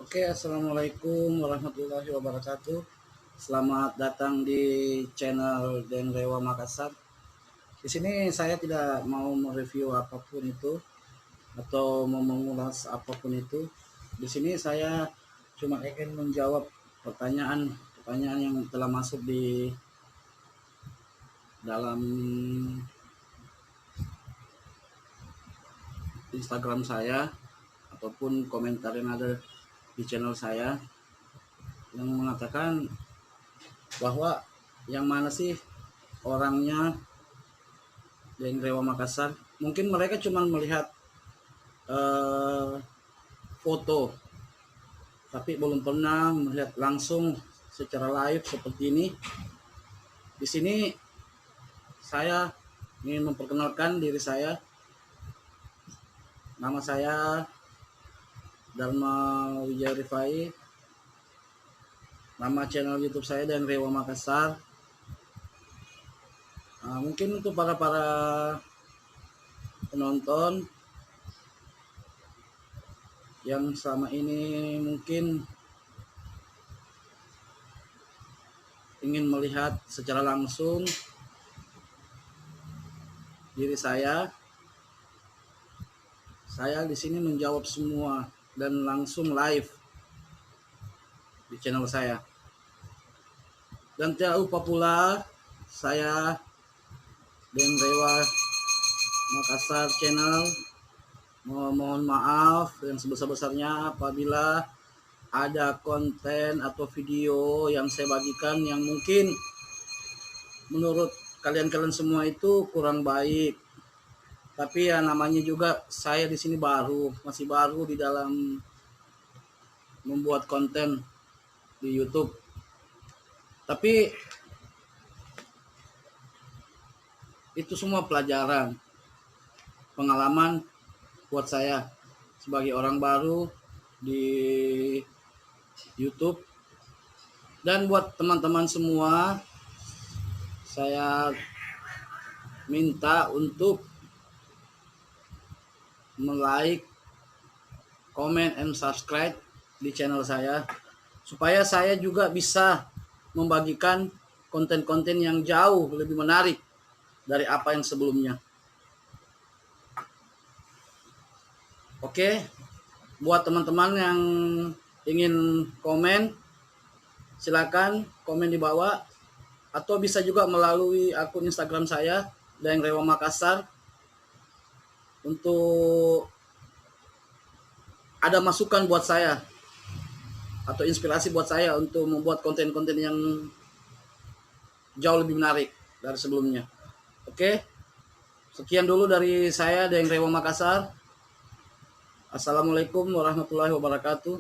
Oke, assalamualaikum warahmatullahi wabarakatuh. Selamat datang di channel Den Rewa Makassar. Di sini saya tidak mau mereview apapun itu atau mau mengulas apapun itu. Di sini saya cuma ingin menjawab pertanyaan yang telah masuk di dalam Instagram saya ataupun komentar yang ada di channel saya yang mengatakan bahwa yang mana sih orangnya yang Rewa Makassar. Mungkin mereka cuma melihat foto, tapi belum pernah melihat langsung secara live seperti ini. Di sini saya ingin memperkenalkan diri saya. Nama saya Dharma Wijaya Rifai. Nama channel YouTube saya dan Rewa Makassar. Mungkin untuk para penonton yang selama ini mungkin ingin melihat secara langsung diri saya di sini menjawab semua dan langsung live di channel saya. Dan tidak lupa pula saya dan Rewa Makassar channel mohon maaf yang sebesar-besarnya apabila ada konten atau video yang saya bagikan yang mungkin menurut kalian semua itu kurang baik. Tapi ya namanya juga saya di sini masih baru di dalam membuat konten di YouTube. Tapi itu semua pelajaran, pengalaman buat saya sebagai orang baru di YouTube. Dan buat teman-teman semua, saya minta untuk like, comment, and subscribe di channel saya supaya saya juga bisa membagikan konten-konten yang jauh lebih menarik dari apa yang sebelumnya. Oke, buat teman-teman yang ingin komen, silakan komen di bawah atau bisa juga melalui akun Instagram saya dan Rewa Makassar untuk ada masukan buat saya atau inspirasi buat saya untuk membuat konten-konten yang jauh lebih menarik dari sebelumnya. Oke, sekian dulu dari saya dan Rewa Makassar. Assalamualaikum warahmatullahi wabarakatuh.